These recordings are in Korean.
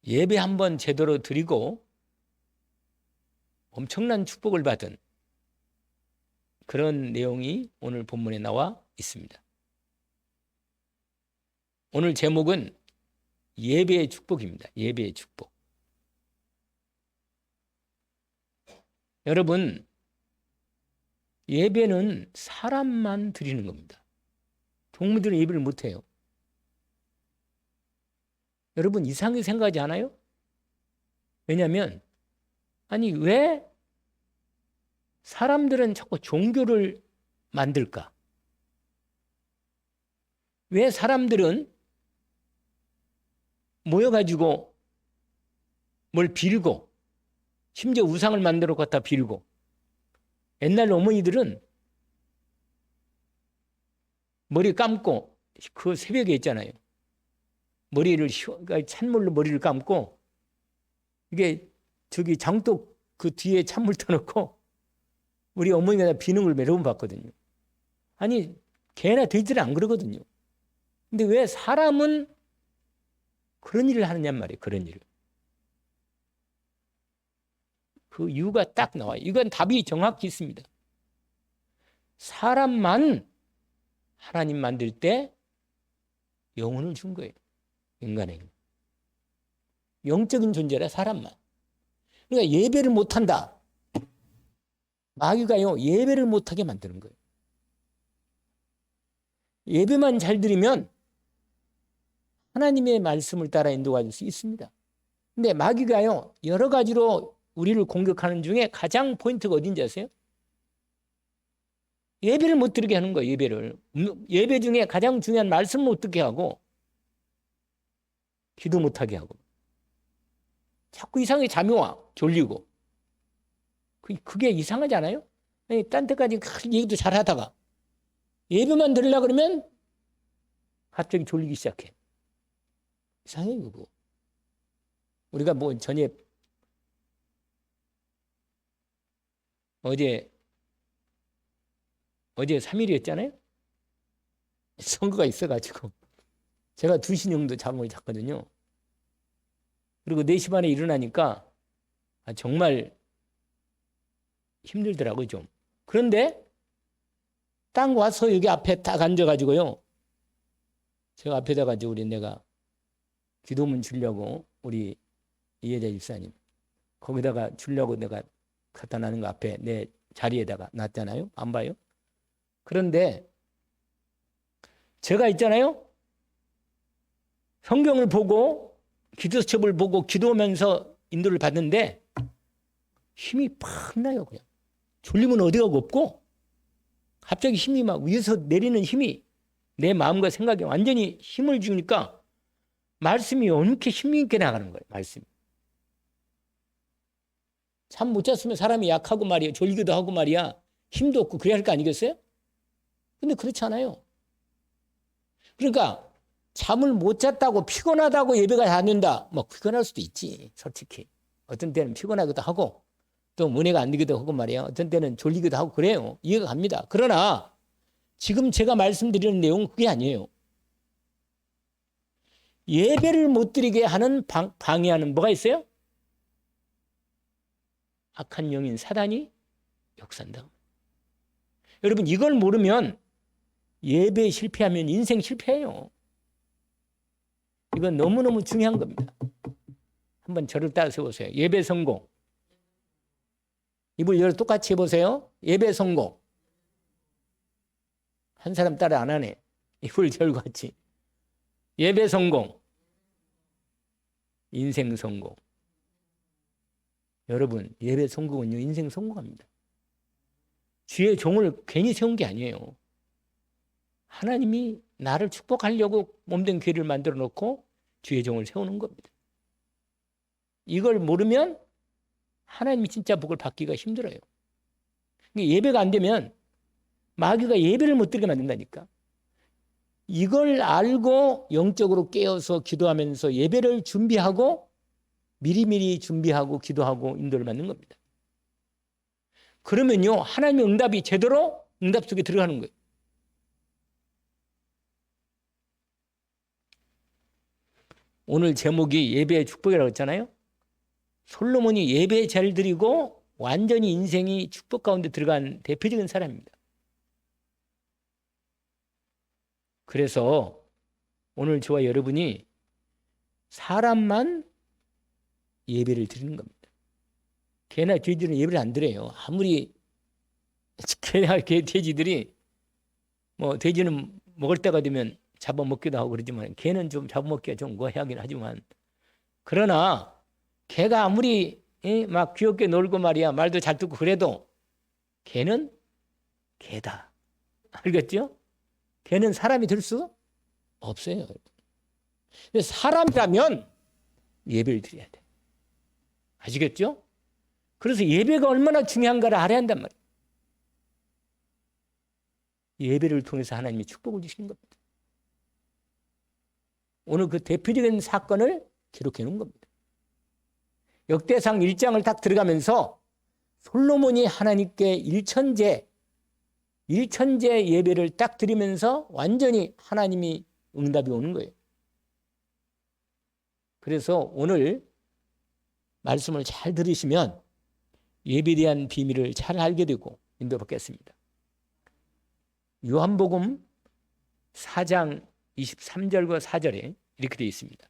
예배 한번 제대로 드리고 엄청난 축복을 받은 그런 내용이 오늘 본문에 나와 있습니다. 오늘 제목은 예배의 축복입니다. 예배의 축복. 여러분, 예배는 사람만 드리는 겁니다. 동물들은 예배를 못해요. 여러분, 이상하게 생각하지 않아요? 왜냐하면 아니 왜 사람들은 자꾸 종교를 만들까? 왜 사람들은 모여가지고 뭘 빌고 심지어 우상을 만들어 갖다 빌고 옛날 어머니들은 머리 감고 그 새벽에 있잖아요. 머리를 찬물로 머리를 감고 이게 저기 장독 그 뒤에 찬물 떠놓고 우리 어머니가 비는 걸 여러 번 봤거든요. 아니 개나 돼지는 안 그러거든요. 근데 왜 사람은 그런 일을 하느냐 말이에요. 그런 일을. 그 이유가 딱 나와요. 이건 답이 정확히 있습니다. 사람만 하나님 만들 때 영혼을 준 거예요. 인간에게. 영적인 존재라 사람만. 그러니까 예배를 못한다. 마귀가요 예배를 못하게 만드는 거예요. 예배만 잘 드리면 하나님의 말씀을 따라 인도가 될 수 있습니다. 근데 마귀가요 여러 가지로 우리를 공격하는 중에 가장 포인트가 어딘지 아세요? 예배를 못 드리게 하는 거예요. 예배 중에 가장 중요한 말씀 못 듣게 하고 기도 못하게 하고 자꾸 이상하게 잠이 와 졸리고 그게 이상하지 않아요? 아니, 딴 데까지 얘기도 잘하다가 예배만 들으려고 그러면 갑자기 졸리기 시작해. 이상해 그거. 우리가 뭐 전에 어제 3일이었잖아요. 선거가 있어가지고 제가 2시 정도 잠을 잤거든요. 그리고 4시 반에 일어나니까 정말 힘들더라고요 좀. 그런데 딱 와서 여기 앞에 딱 앉아가지고요. 제가 앞에다가 내가 기도문 주려고 우리 이혜자 집사님 거기다가 주려고 내가 갖다 놔는 거 앞에 내 자리에다가 놨잖아요. 안 봐요? 그런데 제가 있잖아요. 성경을 보고 기도첩을 보고 기도하면서 인도를 받는데 힘이 팍 나요. 그냥 졸리면 어디가 없고 갑자기 힘이 막 위에서 내리는 힘이 내 마음과 생각에 완전히 힘을 주니까 말씀이 어떻게 힘이 있게 나가는 거예요. 말씀이. 잠 못 잤으면 사람이 약하고 말이야. 졸기도 하고 말이야. 힘도 없고 그래야 할 거 아니겠어요? 근데 그렇지 않아요. 그러니까 잠을 못 잤다고 피곤하다고 예배가 안 된다. 뭐 피곤할 수도 있지. 솔직히. 어떤 때는 피곤하기도 하고 또 은혜가 안 되기도 하고 말이야. 어떤 때는 졸리기도 하고 그래요. 이해가 갑니다. 그러나 지금 제가 말씀드리는 내용은 그게 아니에요. 예배를 못 드리게 하는 방해하는 뭐가 있어요? 악한 영인 사단이 역사한다. 여러분 이걸 모르면 예배에 실패하면 인생 실패해요. 이건 너무너무 중요한 겁니다. 한번 저를 따라 세보세요. 예배 성공. 입을 열어 똑같이 해보세요. 예배 성공. 한 사람 따라 안 하네. 입을 열고 같이. 예배 성공. 인생 성공. 여러분 예배 성공은요 인생 성공합니다. 주의 종을 괜히 세운 게 아니에요. 하나님이 나를 축복하려고 몸된 교회를 만들어 놓고 주의 종을 세우는 겁니다. 이걸 모르면 하나님이 진짜 복을 받기가 힘들어요. 예배가 안 되면 마귀가 예배를 못 드리게 만든다니까. 이걸 알고 영적으로 깨어서 기도하면서 예배를 준비하고 미리미리 준비하고 기도하고 인도를 받는 겁니다. 그러면요 하나님의 응답이 제대로 응답 속에 들어가는 거예요. 오늘 제목이 예배의 축복이라고 했잖아요. 솔로몬이 예배 잘 드리고 완전히 인생이 축복 가운데 들어간 대표적인 사람입니다. 그래서 오늘 저와 여러분이 사람만 예배를 드리는 겁니다. 개나 돼지는 예배를 안 드려요. 아무리 개나 돼지들이 뭐 돼지는 먹을 때가 되면 잡아먹기도 하고 그러지만 개는 좀 잡아먹기가 좀 거하긴 하지만, 그러나 개가 아무리 막 귀엽게 놀고 말이야 말도 잘 듣고 그래도 개는 개다. 알겠죠? 개는 사람이 될 수 없어요. 사람이라면 예배를 드려야 돼. 아시겠죠? 그래서 예배가 얼마나 중요한가를 알아야 한단 말이에요. 예배를 통해서 하나님이 축복을 주시는 겁니다. 오늘 그 대표적인 사건을 기록해 놓은 겁니다. 역대상 1장을 딱 들어가면서 솔로몬이 하나님께 일천제 예배를 딱 드리면서 완전히 하나님이 응답이 오는 거예요. 그래서 오늘 말씀을 잘 들으시면 예배에 대한 비밀을 잘 알게 되고 인도받겠습니다. 요한복음 4장 23절과 4절에 이렇게 되어 있습니다.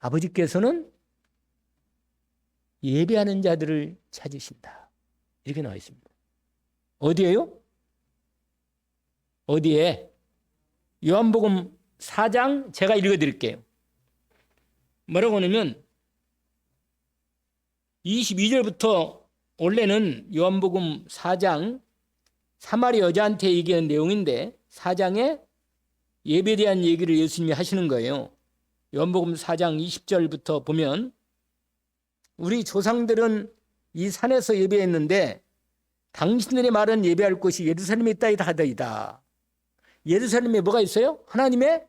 아버지께서는 예배하는 자들을 찾으신다. 이렇게 나와 있습니다. 어디에요? 어디에? 요한복음 4장 제가 읽어드릴게요. 뭐라고 하냐면 22절부터 원래는 요한복음 4장 사마리 여자한테 얘기한 내용인데 4장에 예배에 대한 얘기를 예수님이 하시는 거예요. 요한복음 4장 20절부터 보면 우리 조상들은 이 산에서 예배했는데 당신들의 말은 예배할 곳이 예루살렘에 있다이다 하더이다. 예루살렘에 뭐가 있어요? 하나님의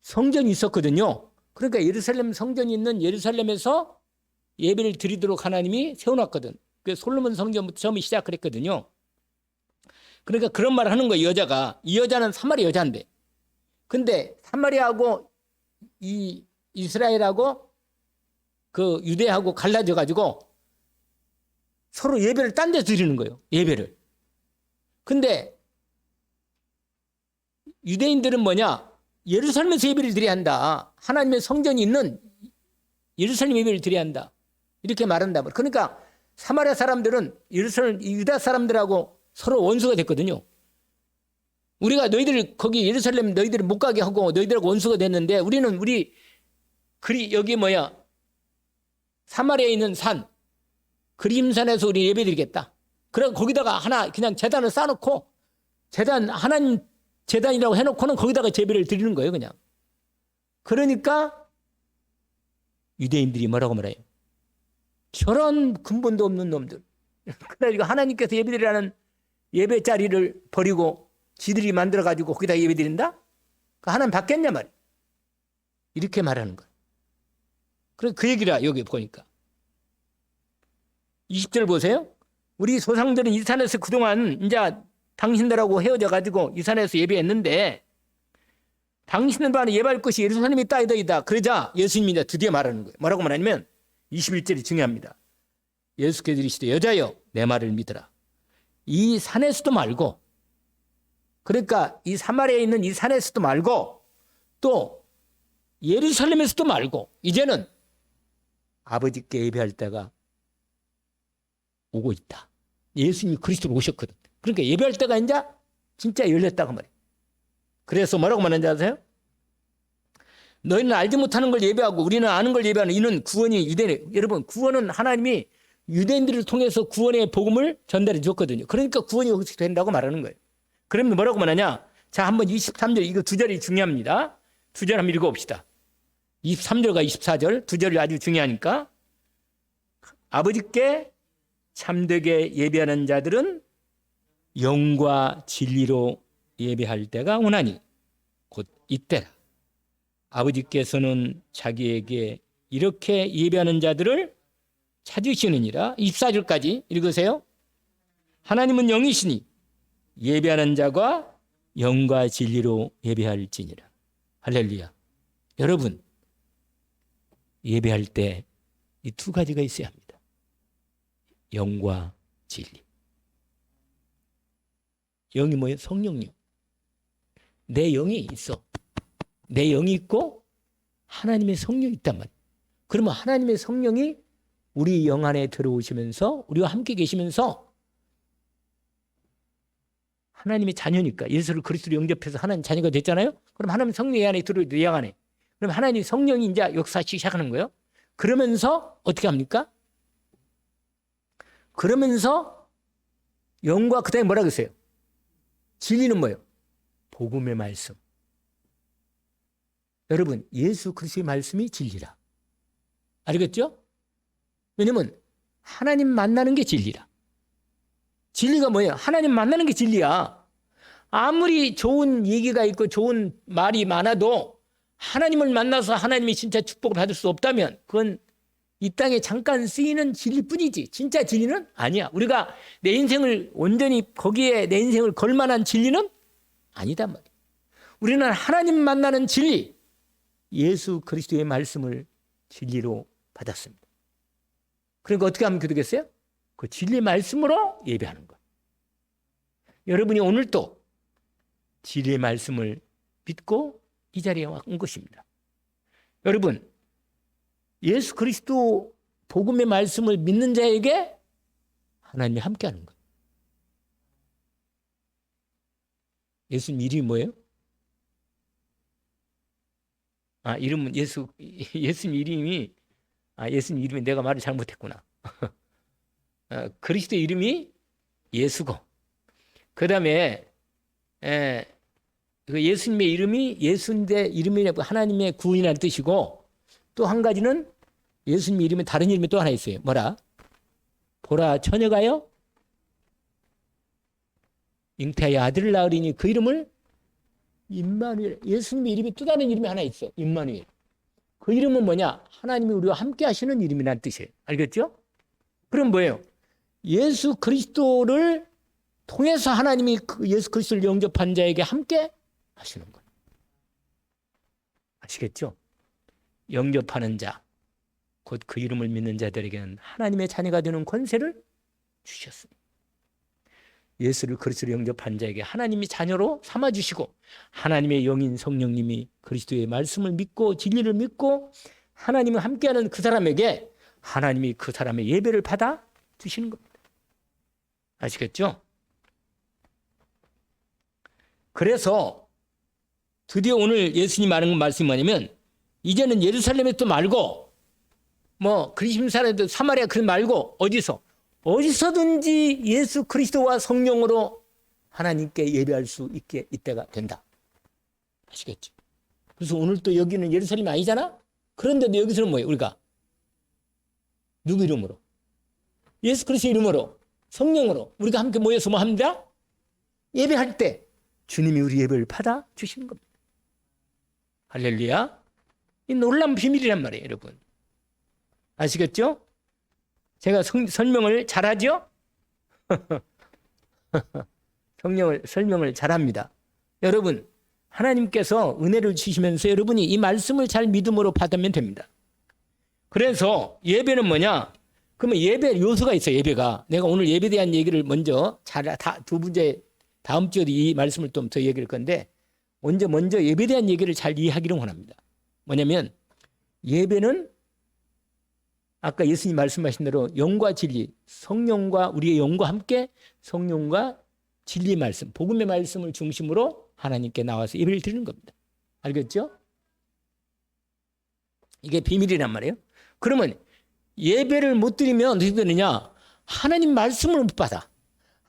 성전이 있었거든요. 그러니까 예루살렘 성전이 있는 예루살렘에서 예배를 드리도록 하나님이 세워놨거든. 그래서 솔로몬 성전부터 처음에 시작을 했거든요. 그러니까 그런 말을 하는 거예요. 여자가. 이 여자는 사마리 여자인데. 근데 사마리아하고 이 이스라엘하고 그 유대하고 갈라져 가지고 서로 예배를 딴 데 드리는 거예요. 예배를. 근데 유대인들은 뭐냐? 예루살렘에서 예배를 드려야 한다. 하나님의 성전이 있는 예루살렘 예배를 드려야 한다. 이렇게 말한다. 그러니까 사마리아 사람들은 예루살렘 유다 사람들하고 서로 원수가 됐거든요. 우리가 너희들 거기 예루살렘 너희들 못 가게 하고 너희들하고 원수가 됐는데 우리는 여기 사마리아에 있는 산 그림산에서 우리 예배드리겠다. 그래서 거기다가 하나 그냥 제단을 쌓아놓고 하나님 제단이라고 해놓고는 거기다가 예배를 드리는 거예요, 그냥. 그러니까 유대인들이 뭐라고 말해요? 저런 근본도 없는 놈들. 그래가지고 하나님께서 예배드리라는 예배 자리를 버리고 지들이 만들어가지고 거기다 예배드린다? 하나님 받겠냐 말이에요. 이렇게 말하는 거예요. 그래서 그 얘기라 여기 보니까. 20절 보세요. 우리 조상들은 이 산에서 그동안 이제 당신들하고 헤어져가지고 이 산에서 예배했는데 당신은 바로 예배할 것이 예루살렘이 있다이다. 그러자 예수님이 이제 드디어 말하는 거예요. 뭐라고 말하냐면 21절이 중요합니다. 예수께서 이르시되 여자여 내 말을 믿으라. 이 산에서도 말고 그러니까 이 사마리아에 있는 이 산에서도 말고 또 예루살렘에서도 말고 이제는 아버지께 예배할 때가 오고 있다. 예수님이 그리스도로 오셨거든. 그러니까 예배할 때가 이제 진짜 열렸다고 말이에요. 그래서 뭐라고 말하는지 아세요? 너희는 알지 못하는 걸 예배하고 우리는 아는 걸 예배하는 이는 구원이 유대인. 여러분 구원은 하나님이 유대인들을 통해서 구원의 복음을 전달해 줬거든요. 그러니까 구원이 어떻게 된다고 말하는 거예요. 그러면 뭐라고 말하냐? 자, 한번 23절 이거 두 절이 중요합니다. 두 절 한번 읽어봅시다. 23절과 24절 두 절이 아주 중요하니까 아버지께 참되게 예배하는 자들은 영과 진리로 예배할 때가 오나니 곧 이때라. 아버지께서는 자기에게 이렇게 예배하는 자들을 찾으시느니라. 24절까지 읽으세요. 하나님은 영이시니 예배하는 자가 영과 진리로 예배할지니라. 할렐루야. 여러분, 예배할 때 이 두 가지가 있어야 합니다. 영과 진리. 영이 뭐예요? 성령님. 내 영이 있어. 내 영이 있고 하나님의 성령이 있단 말이에요. 그러면 하나님의 성령이 우리 영 안에 들어오시면서 우리와 함께 계시면서 하나님의 자녀니까 예수를 그리스도로 영접해서 하나님 자녀가 됐잖아요. 그럼 하나님 성령이 안에 들어오죠. 내 영 안에. 그럼 하나님 성령이 이제 역사하시기 시작하는 거예요. 그러면서 어떻게 합니까? 그러면서 영과 그다음에 뭐라 그랬어요? 진리는 뭐예요? 복음의 말씀. 여러분, 예수 그리스도의 말씀이 진리라. 알겠죠? 왜냐면 하나님 만나는 게 진리라. 진리가 뭐예요? 하나님 만나는 게 진리야. 아무리 좋은 얘기가 있고 좋은 말이 많아도 하나님을 만나서 하나님이 진짜 축복을 받을 수 없다면 그건 이 땅에 잠깐 쓰이는 진리일 뿐이지 진짜 진리는 아니야. 우리가 내 인생을 온전히 거기에 내 인생을 걸 만한 진리는 아니단 말이야. 우리는 하나님 만나는 진리, 예수 그리스도의 말씀을 진리로 받았습니다. 그러니까 어떻게 하면 되겠어요? 그 진리 말씀으로 예배하는 것. 여러분이 오늘도 진리의 말씀을 믿고 이 자리에 온 것입니다. 여러분, 예수 그리스도 복음의 말씀을 믿는 자에게 하나님이 함께하는 것. 예수님 이름이 뭐예요? 이름은 예수님 이름이 예수님 이름이 내가 말을 잘못했구나. 그리스도 이름이 예수고, 그 다음에 예수님의 이름이 예수인데 이름이 하나님의 구원이라는 뜻이고, 또 한 가지는 예수님 이름에 다른 이름이 또 하나 있어요. 뭐라? 보라 처녀가요 잉태하여 아들을 낳으리니 그 이름을 임마누엘. 예수님의 이름이 또 다른 이름이 하나 있어. 임마누엘. 그 이름은 뭐냐? 하나님이 우리와 함께 하시는 이름이라는 뜻이에요. 알겠죠? 그럼 뭐예요? 예수 그리스도를 통해서 하나님이 예수 그리스도를 영접한 자에게 함께 하시는 거예요. 아시겠죠? 영접하는 자, 곧 그 이름을 믿는 자들에게는 하나님의 자녀가 되는 권세를 주셨습니다. 예수를 그리스도로 영접한 자에게 하나님이 자녀로 삼아주시고, 하나님의 영인 성령님이 그리스도의 말씀을 믿고 진리를 믿고 하나님과 함께하는 그 사람에게 하나님이 그 사람의 예배를 받아 주시는 겁니다. 아시겠죠? 그래서 드디어 오늘 예수님이 하는 말씀이 뭐냐면, 이제는 예루살렘에 또 말고 그리심사라도 사마리아 그 말고 어디서든지 예수 그리스도와 성령으로 하나님께 예배할 수 있게 이때가 된다. 아시겠죠? 그래서 오늘 또 여기는 예루살렘이 아니잖아? 그런데도 여기서는 뭐예요? 우리가 누구 이름으로? 예수 그리스도 이름으로, 성령으로 우리가 함께 모여서 뭐 합니다? 예배할 때 주님이 우리 예배를 받아 주시는 겁니다. 할렐루야. 이 놀라운 비밀이란 말이에요, 여러분. 아시겠죠? 제가 설명을 잘하죠? 설명을 잘합니다. 여러분, 하나님께서 은혜를 주시면서 여러분이 이 말씀을 잘 믿음으로 받으면 됩니다. 그래서 예배는 뭐냐? 그러면 예배 요소가 있어요. 예배가. 내가 오늘 예배에 대한 얘기를 먼저 두 문제 다음 주에도 이 말씀을 좀 더 얘기할 건데, 먼저 예배에 대한 얘기를 잘 이해하기를 원합니다. 뭐냐면 예배는 아까 예수님 말씀하신 대로 영과 진리, 성령과 우리의 영과 함께 성령과 진리 말씀, 복음의 말씀을 중심으로 하나님께 나와서 예배를 드리는 겁니다. 알겠죠? 이게 비밀이란 말이에요. 그러면 예배를 못 드리면 어떻게 되느냐? 하나님 말씀을 못 받아.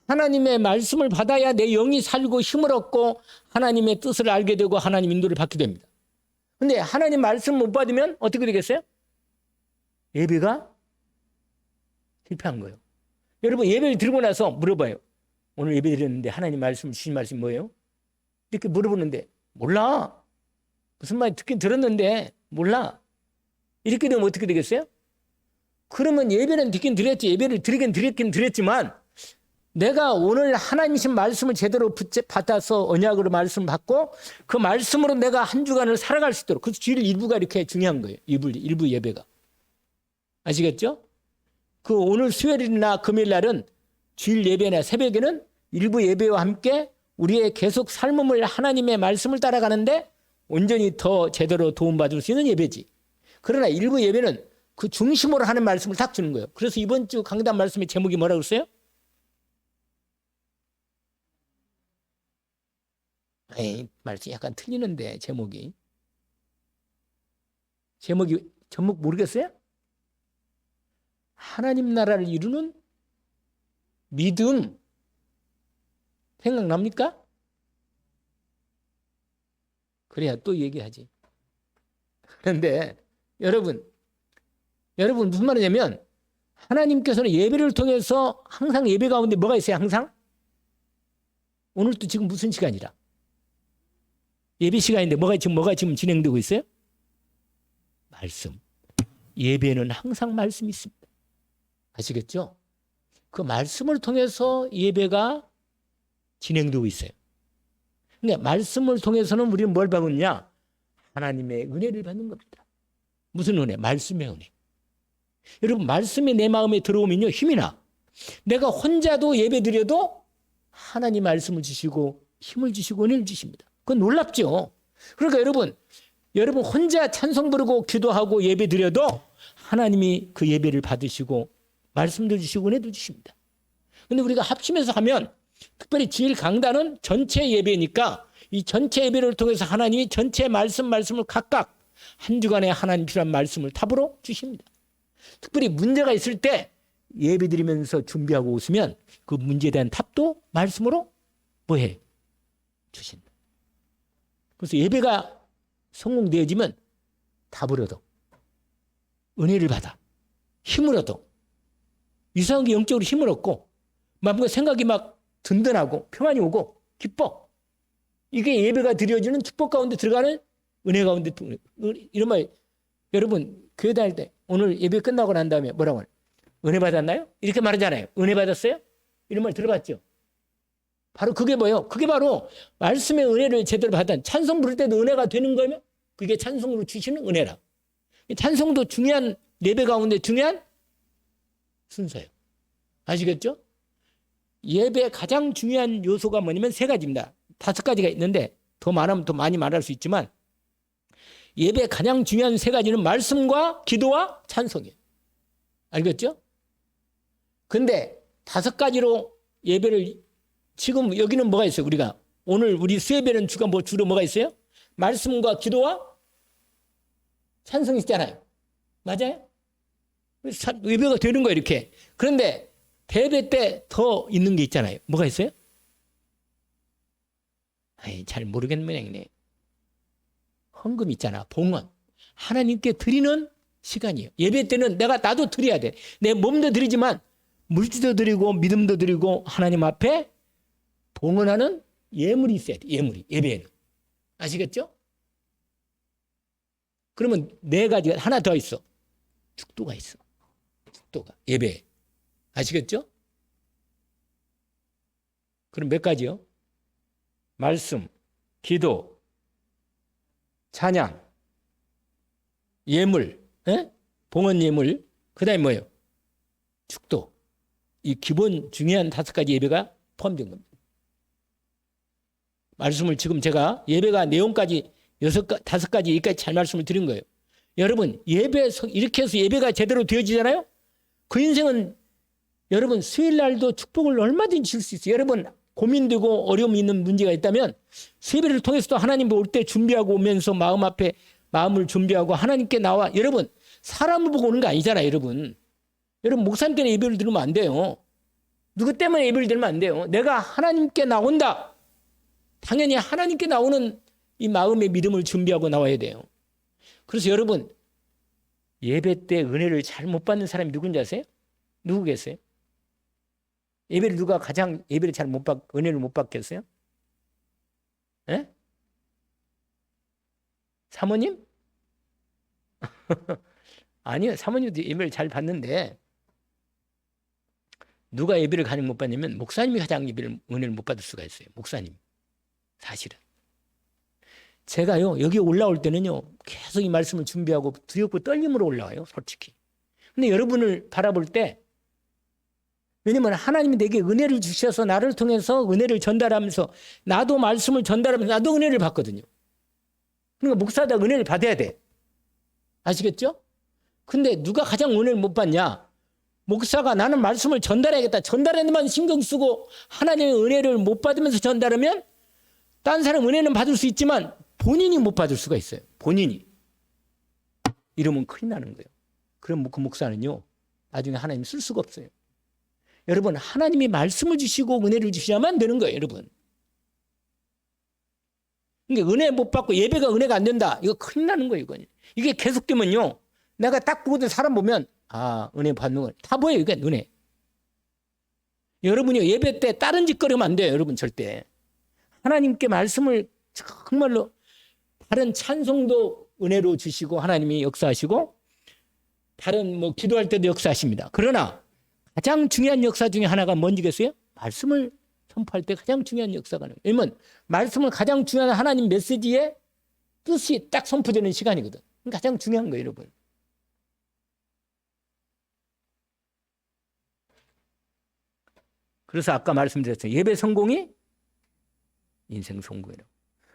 하나님의 말씀을 받아야 내 영이 살고 힘을 얻고 하나님의 뜻을 알게 되고 하나님 인도를 받게 됩니다. 근데 하나님 말씀 못 받으면 어떻게 되겠어요? 예배가 실패한 거예요. 여러분, 예배를 드리고 나서 물어봐요. 오늘 예배 드렸는데 하나님 말씀 주신 말씀이 뭐예요? 이렇게 물어보는데 몰라. 무슨 말 듣긴 들었는데 몰라. 이렇게 되면 어떻게 되겠어요? 그러면 예배는 듣긴 드렸지. 예배를 드리긴 드렸지만 내가 오늘 하나님이신 말씀을 제대로 받아서 언약으로 말씀을 받고 그 말씀으로 내가 한 주간을 살아갈 수 있도록. 그래서 주일 일부가 이렇게 중요한 거예요. 일부 예배가. 아시겠죠? 그 오늘 수요일이나 금요일 날은 주일 예배나 새벽에는 일부 예배와 함께 우리의 계속 삶을 하나님의 말씀을 따라가는데 온전히 더 제대로 도움받을 수 있는 예배지. 그러나 일부 예배는 그 중심으로 하는 말씀을 딱 주는 거예요. 그래서 이번 주 강단 말씀의 제목이 뭐라고 그랬어요? 에이, 말씀이 약간 틀리는데 제목 모르겠어요? 하나님 나라를 이루는 믿음. 생각납니까? 그래야 또 얘기하지. 그런데 여러분 무슨 말이냐면 하나님께서는 예배를 통해서 항상 예배 가운데 뭐가 있어요? 항상? 오늘도 지금 무슨 시간이라? 예배 시간인데 뭐가 지금 진행되고 있어요? 말씀. 예배는 항상 말씀이 있습니다. 아시겠죠? 그 말씀을 통해서 예배가 진행되고 있어요. 그러니까 말씀을 통해서는 우리는 뭘 받느냐? 하나님의 은혜를 받는 겁니다. 무슨 은혜? 말씀의 은혜. 여러분 말씀이 내 마음에 들어오면요 힘이 나. 내가 혼자도 예배 드려도 하나님 말씀을 주시고 힘을 주시고 은혜를 주십니다. 그건 놀랍죠. 그러니까 여러분 혼자 찬송 부르고 기도하고 예배 드려도 하나님이 그 예배를 받으시고 말씀도 주시고 은혜도 주십니다. 그런데 우리가 합심해서 하면 특별히 주일 강단은 전체 예배니까 이 전체 예배를 통해서 하나님이 전체 말씀을 각각 한 주간에 하나님 필요한 말씀을 탑으로 주십니다. 특별히 문제가 있을 때 예배 드리면서 준비하고 오시면 그 문제에 대한 탑도 말씀으로 뭐해? 주신다. 그래서 예배가 성공되어지면 답을 얻어. 은혜를 받아. 힘을 얻어. 이상하게 영적으로 힘을 얻고 마음과 생각이 막 든든하고 평안이 오고 기뻐. 이게 예배가 드려지는 축복 가운데 들어가는 은혜 가운데 이런 말 여러분 교회 다닐 때 오늘 예배 끝나고 난 다음에 뭐라고 해요? 은혜 받았나요? 이렇게 말하잖아요. 은혜 받았어요? 이런 말 들어봤죠? 바로 그게 뭐예요? 그게 바로 말씀의 은혜를 제대로 받은 찬송 부를 때도 은혜가 되는 거면 그게 찬송으로 주시는 은혜라. 찬송도 중요한 예배 가운데 중요한 순서예요. 아시겠죠? 예배의 가장 중요한 요소가 뭐냐면 세 가지입니다. 5가지가 있는데 더 많으면 더 많이 말할 수 있지만 예배의 가장 중요한 세 가지는 말씀과 기도와 찬송이에요. 알겠죠? 근데 5가지로 예배를 지금 여기는 뭐가 있어요? 우리가 오늘 우리 수예배는 주로 뭐가 있어요? 말씀과 기도와 찬송이 있잖아요. 맞아요? 예배가 되는 거예요 이렇게. 그런데 대배 때 더 있는 게 있잖아요. 뭐가 있어요? 잘 모르겠는 모양이네. 헌금 있잖아. 봉헌. 하나님께 드리는 시간이에요. 예배 때는 나도 드려야 돼. 내 몸도 드리지만 물질도 드리고 믿음도 드리고 하나님 앞에 봉헌하는 예물이 있어야 돼. 예배에는. 아시겠죠? 그러면 4가지가 하나 더 있어. 축도가 있어. 축도가. 예배에. 아시겠죠? 그럼 몇 가지요? 말씀, 기도, 찬양, 예물, 봉헌 예물, 그 다음에 뭐예요? 축도. 이 기본 중요한 5가지 예배가 포함된 겁니다. 말씀을 지금 제가 예배가 내용까지 5가지 여기까지 잘 말씀을 드린 거예요. 여러분 이렇게 해서 예배가 제대로 되어지잖아요. 그 인생은 여러분 수요일 날도 축복을 얼마든지 줄 수 있어요. 여러분 고민되고 어려움이 있는 문제가 있다면 예배를 통해서도 하나님 올 때 준비하고 오면서 마음 앞에 마음을 준비하고 하나님께 나와. 여러분 사람을 보고 오는 거 아니잖아요. 여러분 목사님 때문에 예배를 드리면 안 돼요. 누구 때문에 예배를 드리면 안 돼요. 내가 하나님께 나온다. 당연히 하나님께 나오는 이 마음의 믿음을 준비하고 나와야 돼요. 그래서 여러분 예배 때 은혜를 잘 못 받는 사람이 누군지 아세요? 누구 계세요? 누가 가장 예배를 잘 못 받, 은혜를 못 받겠어요? 예? 사모님? 아니요, 사모님도 예배를 잘 받는데 누가 예배를 가장 못 받냐면 목사님이 가장 은혜를 못 받을 수가 있어요. 목사님. 사실은. 제가요, 여기 올라올 때는요, 계속 이 말씀을 준비하고 두렵고 떨림으로 올라와요, 솔직히. 근데 여러분을 바라볼 때, 왜냐면 하나님이 내게 은혜를 주셔서 나를 통해서 은혜를 전달하면서 나도 말씀을 전달하면서 나도 은혜를 받거든요. 그러니까 목사다 은혜를 받아야 돼. 아시겠죠? 근데 누가 가장 은혜를 못 받냐? 목사가 나는 말씀을 전달해야겠다. 전달하는 데만 신경 쓰고 하나님의 은혜를 못 받으면서 전달하면 딴 사람 은혜는 받을 수 있지만 본인이 못 받을 수가 있어요. 본인이. 이러면 큰일 나는 거예요. 그럼 그 목사는요, 나중에 하나님 쓸 수가 없어요. 여러분, 하나님이 말씀을 주시고 은혜를 주셔야만 되는 거예요, 여러분. 그러니까 은혜 못 받고 예배가 은혜가 안 된다. 이거 큰일 나는 거예요, 이건. 이게 계속되면요, 내가 딱 보거든 사람 보면, 아, 은혜 받는 걸 다 보여요, 이게 은혜. 여러분이 예배 때 다른 짓 거리면 안 돼요, 여러분, 절대. 하나님께 말씀을 정말로 다른 찬송도 은혜로 주시고 하나님이 역사하시고 다른 뭐 기도할 때도 역사하십니다. 그러나 가장 중요한 역사 중에 하나가 뭔지겠어요? 말씀을 선포할 때 가장 중요한 역사가 나요. 왜냐면 말씀은 가장 중요한 하나님 메시지의 뜻이 딱 선포되는 시간이거든. 가장 중요한 거예요, 여러분. 그래서 아까 말씀드렸죠. 예배 성공이 인생 성공이라고.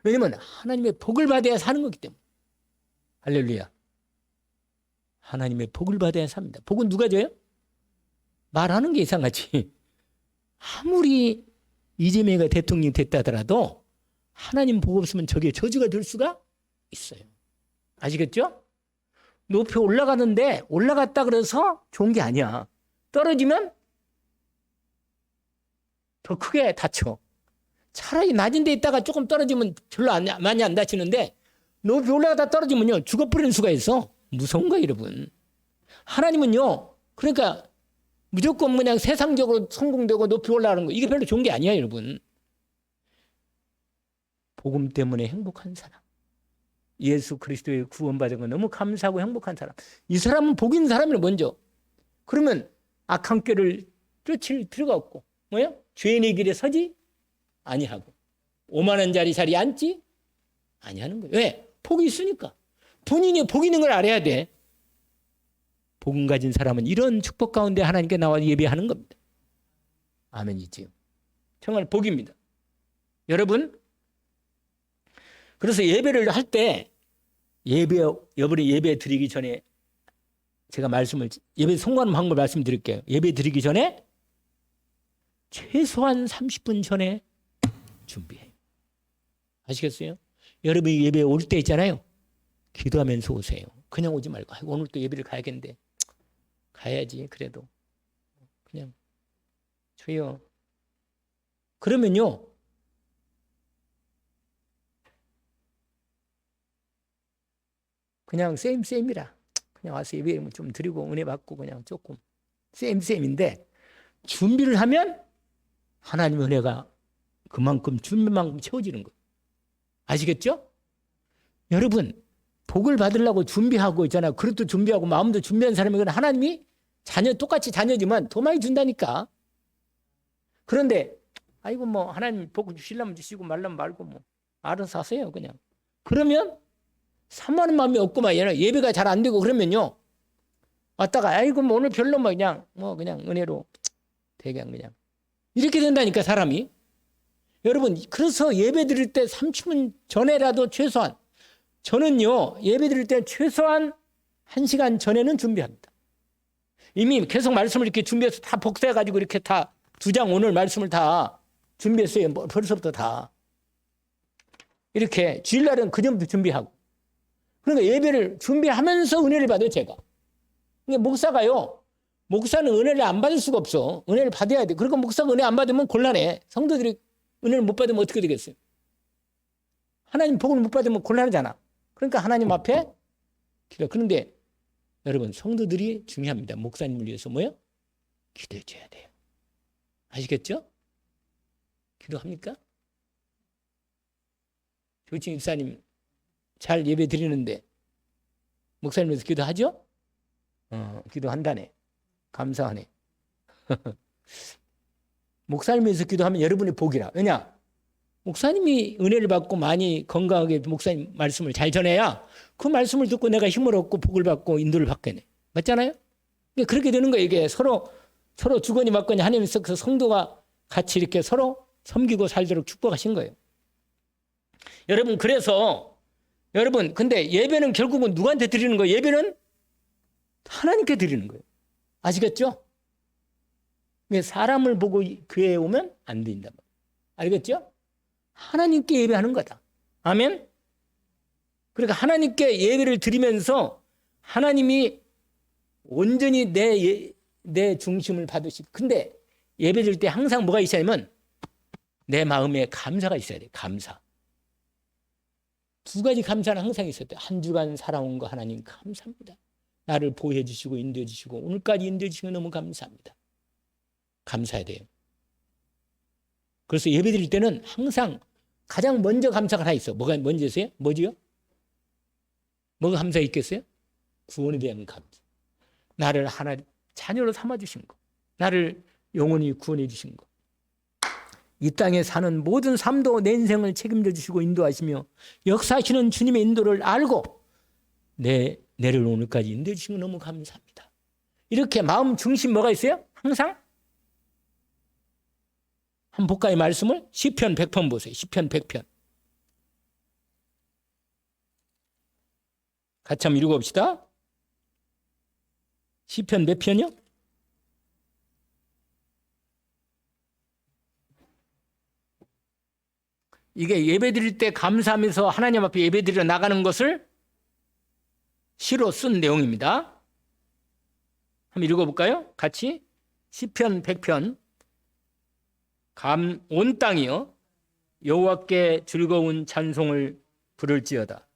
왜냐면 하나님의 복을 받아야 사는 거기 때문에. 할렐루야. 하나님의 복을 받아야 삽니다. 복은 누가 줘요? 말하는 게 이상하지. 아무리 이재명이가 대통령이 됐다 하더라도 하나님 복 없으면 저게 저주가 될 수가 있어요. 아시겠죠? 높이 올라가는데 올라갔다 그래서 좋은 게 아니야. 떨어지면 더 크게 다쳐. 차라리 낮은 데 있다가 조금 떨어지면 별로 많이 안 다치는데 높이 올라가다 떨어지면요, 죽어버리는 수가 있어. 무서운 거예요, 여러분. 하나님은요, 그러니까 무조건 그냥 세상적으로 성공되고 높이 올라가는 거, 이게 별로 좋은 게 아니야, 여러분. 복음 때문에 행복한 사람, 예수 그리스도의 구원받은 거 너무 감사하고 행복한 사람, 이 사람은 복 있는 사람이에요, 먼저. 그러면 악한 꾀를 쫓을 필요가 없고, 뭐요? 죄인의 길에 서지 아니하고 오만한 자리에 앉지 아니하는 거예요. 왜? 복이 있으니까. 본인이 복 있는 걸 알아야 돼. 복음 가진 사람은 이런 축복 가운데 하나님께 나와 예배하는 겁니다. 아멘이지요. 정말 복입니다. 여러분, 그래서 예배를 할 때 여러분이 예배 드리기 전에 제가 예배 성공하는 방법을 말씀드릴게요. 예배 드리기 전에 최소한 30분 전에 준비해요. 아시겠어요? 여러분이 예배 올 때 있잖아요. 기도하면서 오세요. 그냥 오지 말고, 오늘 또 예배를 가야겠는데 가야지. 그래도 그냥 주여. 그러면요, 그냥 쌤이라 그냥 와서 예배 좀 드리고 은혜 받고 그냥 조금 쌤인데 준비를 하면 하나님의 은혜가 그만큼 준비만큼 채워지는 거예요. 아시겠죠? 여러분, 복을 받으려고 준비하고 있잖아요. 그릇도 준비하고 마음도 준비한 사람이거나 하나님이 똑같이 자녀지만 더 많이 준다니까. 그런데 아이고 뭐 하나님 복 주시려면 주시고 말라면 말고 뭐 알아서 하세요, 그냥. 그러면 사모하는 마음이 없구만. 예배가 잘 안 되고 그러면요, 왔다가 아이고 뭐 오늘 별로 뭐 그냥 은혜로 되게 그냥 이렇게 된다니까, 사람이. 여러분, 그래서 예배 드릴 때 30분 전에라도 최소한, 저는요 예배 드릴 때 최소한 1시간 전에는 준비합니다. 이미 계속 말씀을 이렇게 준비해서 다 복사해가지고 이렇게 다 2장 오늘 말씀을 다 준비했어요. 벌써부터 다 이렇게 주일날은 그 전부터 준비하고. 그러니까 예배를 준비하면서 은혜를 받아요, 제가. 그러니까 목사는 은혜를 안 받을 수가 없어. 은혜를 받아야 돼. 그러니까 목사가 은혜 안 받으면 곤란해. 성도들이 은혜를 못 받으면 어떻게 되겠어요? 하나님 복을 못 받으면 곤란하잖아. 그러니까 하나님 앞에 기도. 그런데 여러분, 성도들이 중요합니다. 목사님을 위해서 뭐요? 기도해 줘야 돼요. 아시겠죠? 기도합니까? 조칭 집사님 잘 예배 드리는데 목사님 위해서 기도하죠? 기도한다네. 감사하네. 목사님에서 기도하면 여러분의 복이라. 왜냐? 목사님이 은혜를 받고 많이 건강하게 목사님 말씀을 잘 전해야 그 말씀을 듣고 내가 힘을 얻고 복을 받고 인도를 받겠네. 맞잖아요? 그렇게 되는 거예요. 이게 서로 주거니 받거니 하나님께서 그 성도가 같이 이렇게 서로 섬기고 살도록 축복하신 거예요. 여러분, 그래서 여러분, 근데 예배는 결국은 누구한테 드리는 거예요? 예배는 하나님께 드리는 거예요. 아시겠죠? 사람을 보고 교회에 오면 안 된다. 알겠죠? 하나님께 예배하는 거다. 아멘? 그러니까 하나님께 예배를 드리면서 하나님이 온전히 내 중심을 받으시고, 근데 예배 드릴 때 항상 뭐가 있어야 하면 내 마음에 감사가 있어야 돼. 감사. 두 가지 감사는 항상 있어야 돼. 한 주간 살아온 거 하나님 감사합니다. 나를 보호해 주시고 인도해 주시고 오늘까지 인도해 주시고 너무 감사합니다. 감사해야 돼요. 그래서 예배 드릴 때는 항상 가장 먼저 감사가 하나 있어. 뭐가 먼저세요? 뭐지요? 뭐가 감사 있겠어요? 구원에 대한 감사. 나를 하나 자녀로 삼아주신 거. 나를 영원히 구원해 주신 거. 이 땅에 사는 모든 삶도 내 인생을 책임져 주시고 인도하시며 역사하시는 주님의 인도를 알고 내를 오늘까지 인도해 주신 거 너무 감사합니다. 이렇게 마음 중심 뭐가 있어요? 항상? 한번 볼까요? 말씀을? 시편 100편 보세요. 시편 100편. 같이 한번 읽어봅시다. 시편 몇 편이요? 이게 예배 드릴 때 감사하면서 하나님 앞에 예배 드리러 나가는 것을 시로 쓴 내용입니다. 한번 읽어볼까요? 같이. 시편 100편. 온 땅이여 여호와께 즐거운 찬송을 부를지어다.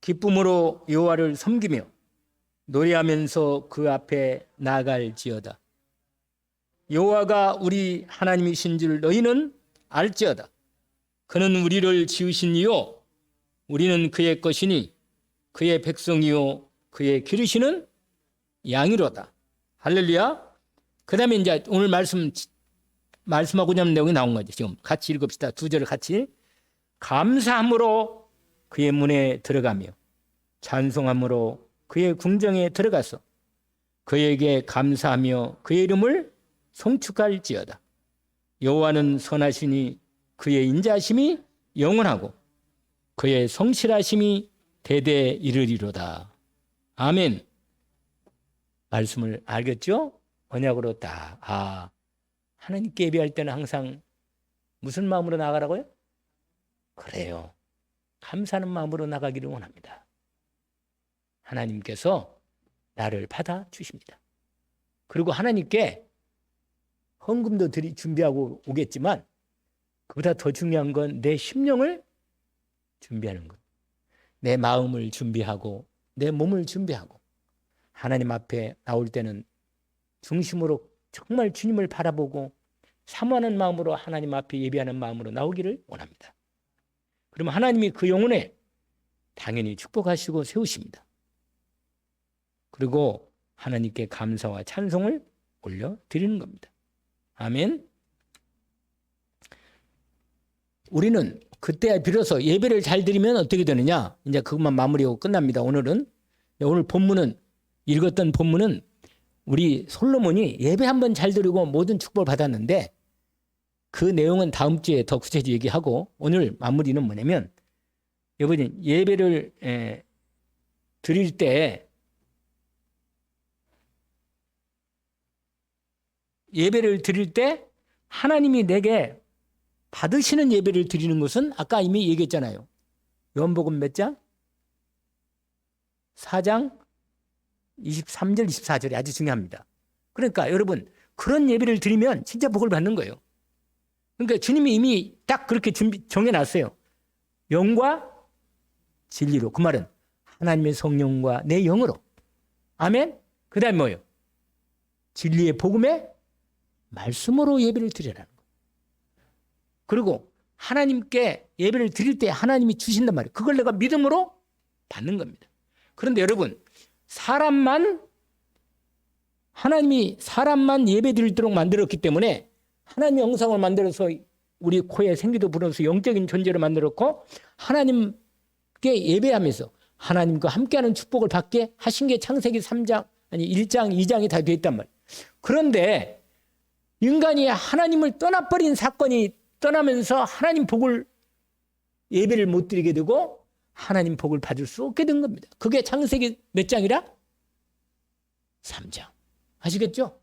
기쁨으로 여호와를 섬기며 노래하면서 그 앞에 나아갈지어다. 여호와가 우리 하나님이신 줄 너희는 알지어다. 그는 우리를 지으신 이요 우리는 그의 것이니 그의 백성이요 그의 기르시는 양이로다. 할렐루야. 그 다음에 이제 오늘 말씀하고자 하는 내용이 나온 거죠. 지금 같이 읽읍시다. 두 절을 같이. 감사함으로 그의 문에 들어가며 찬송함으로 그의 궁정에 들어가서 그에게 감사하며 그의 이름을 송축할지어다. 여호와는 선하시니 그의 인자하심이 영원하고 그의 성실하심이 대대 이르리로다. 아멘. 말씀을 알겠죠? 언약으로 딱. 하나님께 예배할 때는 항상 무슨 마음으로 나가라고요? 그래요. 감사하는 마음으로 나가기를 원합니다. 하나님께서 나를 받아주십니다. 그리고 하나님께 헌금도 준비하고 오겠지만 그보다 더 중요한 건 내 심령을 준비하는 것. 내 마음을 준비하고 내 몸을 준비하고 하나님 앞에 나올 때는 중심으로 정말 주님을 바라보고 사모하는 마음으로 하나님 앞에 예배하는 마음으로 나오기를 원합니다. 그러면 하나님이 그 영혼에 당연히 축복하시고 세우십니다. 그리고 하나님께 감사와 찬송을 올려드리는 겁니다. 아멘. 우리는 그때 비로소 예배를 잘 드리면 어떻게 되느냐? 이제 그것만 마무리하고 끝납니다. 오늘 본문은 읽었던 본문은 우리 솔로몬이 예배 한번 잘 드리고 모든 축복을 받았는데 그 내용은 다음 주에 더 구체적으로 얘기하고 오늘 마무리는 뭐냐면 여러분 예배를 드릴 때 하나님이 내게 받으시는 예배를 드리는 것은 아까 이미 얘기했잖아요. 요한복음 몇 장? 4장 23절 24절이 아주 중요합니다. 그러니까 여러분 그런 예배를 드리면 진짜 복을 받는 거예요. 그러니까 주님이 이미 딱 그렇게 정해놨어요. 영과 진리로. 그 말은 하나님의 성령과 내 영으로. 아멘. 그 다음에 뭐예요? 진리의 복음의 말씀으로 예배를 드리라는 거예요. 그리고 하나님께 예배를 드릴 때 하나님이 주신단 말이에요. 그걸 내가 믿음으로 받는 겁니다. 그런데 여러분 사람만 하나님이 사람만 예배드리도록 만들었기 때문에 하나님 형상을 만들어서 우리 코에 생기도 불어서 영적인 존재로 만들었고 하나님께 예배하면서 하나님과 함께하는 축복을 받게 하신 게 창세기 3장 아니 1장 2장이 다 되어 있단 말이에요. 그런데 인간이 하나님을 떠나버린 사건이 떠나면서 하나님 복을 예배를 못 드리게 되고 하나님 복을 받을 수 없게 된 겁니다. 그게 창세기 몇 장이라? 3장. 아시겠죠?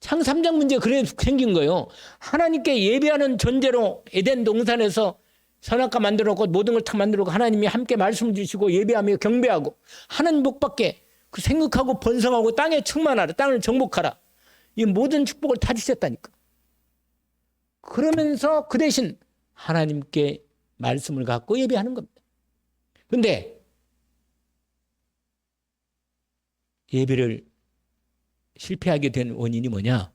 창 3장 문제가 그래 생긴 거예요. 하나님께 예배하는 존재로 에덴 동산에서 선악과 만들어놓고 모든 걸 다 만들어놓고 하나님이 함께 말씀 주시고 예배하며 경배하고 하나님 복받게 그 생육하고 번성하고 땅에 충만하라. 땅을 정복하라. 이 모든 축복을 다 주셨다니까. 그러면서 그 대신 하나님께 말씀을 갖고 예배하는 겁니다. 그런데 예배를 실패하게 된 원인이 뭐냐?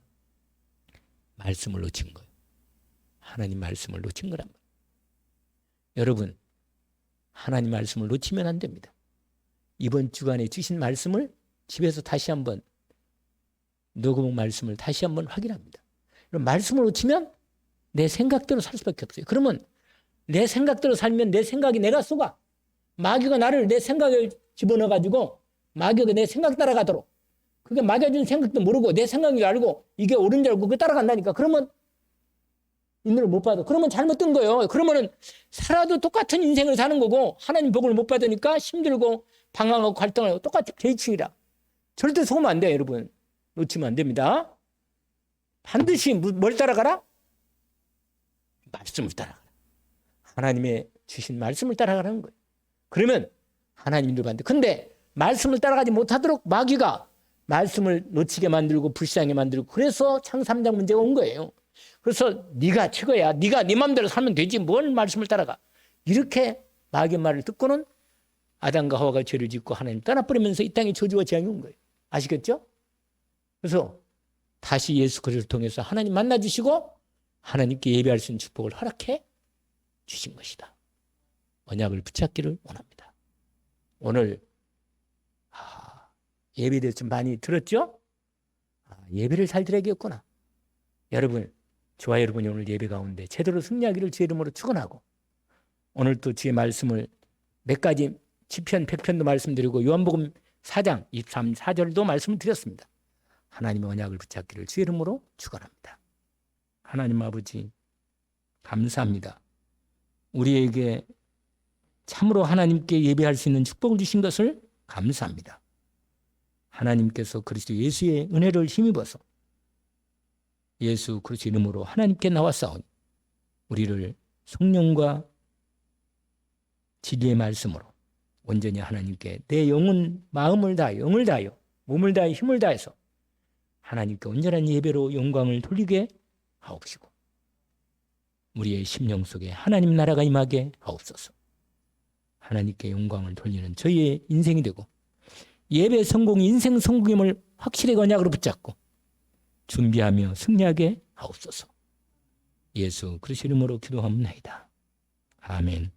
말씀을 놓친 거예요. 하나님 말씀을 놓친 거란 말이에요. 여러분, 하나님 말씀을 놓치면 안 됩니다. 이번 주간에 주신 말씀을 집에서 다시 한번 녹음 말씀을 다시 한번 확인합니다. 말씀을 놓치면 내 생각대로 살 수밖에 없어요. 그러면 내 생각대로 살면 내 생각이 내가 속아. 마귀가 나를 내 생각을 집어넣어가지고 마귀가 내 생각 따라가도록 그게 마귀가 준 생각도 모르고 내 생각인 줄 알고 이게 옳은 줄 알고 그게 따라간다니까. 그러면 인도를 못 받아. 그러면 잘못된 거예요. 그러면은 살아도 똑같은 인생을 사는 거고 하나님 복을 못 받으니까 힘들고 방황하고 갈등하고 똑같이 계층이라. 절대 속으면 안 돼요, 여러분. 놓치면 안 됩니다. 반드시 뭘 따라가라? 말씀을 따라가라. 하나님의 주신 말씀을 따라가라는 거예요. 그러면 하나님 인도를 받는데 근데 말씀을 따라가지 못하도록 마귀가 말씀을 놓치게 만들고 불쌍하게 만들고 그래서 창 3장 문제가 온 거예요. 그래서 네가 최고야. 네가 네 마음대로 살면 되지. 뭘 말씀을 따라가. 이렇게 마귀의 말을 듣고는 아담과 하와가 죄를 짓고 하나님 떠나버리면서 이 땅에 저주와 재앙이 온 거예요. 아시겠죠? 그래서 다시 예수 그리스도를 통해서 하나님 만나주시고 하나님께 예배할 수 있는 축복을 허락해 주신 것이다. 언약을 붙잡기를 원합니다. 오늘 예배에 대해서 좀 많이 들었죠? 예배를 잘 드려야겠구나. 여러분, 저와 여러분이 오늘 예배 가운데 제대로 승리하기를 주의 이름으로 축원하고 오늘 또 주의 말씀을 몇 가지 시편 100편도 말씀드리고 요한복음 4장 23, 4절도 말씀을 드렸습니다. 하나님의 언약을 붙잡기를 주의 이름으로 축원합니다. 하나님 아버지 감사합니다. 우리에게 참으로 하나님께 예배할 수 있는 축복을 주신 것을 감사합니다. 하나님께서 그리스도 예수의 은혜를 힘입어서 예수 그리스도 이름으로 하나님께 나왔사오니 우리를 성령과 진리의 말씀으로 온전히 하나님께 내 영혼 마음을 다하여 영을 다하여 몸을 다하여 힘을 다해서 하나님께 온전한 예배로 영광을 돌리게 하옵시고 우리의 심령 속에 하나님 나라가 임하게 하옵소서. 하나님께 영광을 돌리는 저희의 인생이 되고 예배 성공이 인생 성공임을 확실히 언약으로 붙잡고 준비하며 승리하게 하옵소서. 예수 그리스도 이름으로 기도하옵나이다. 아멘.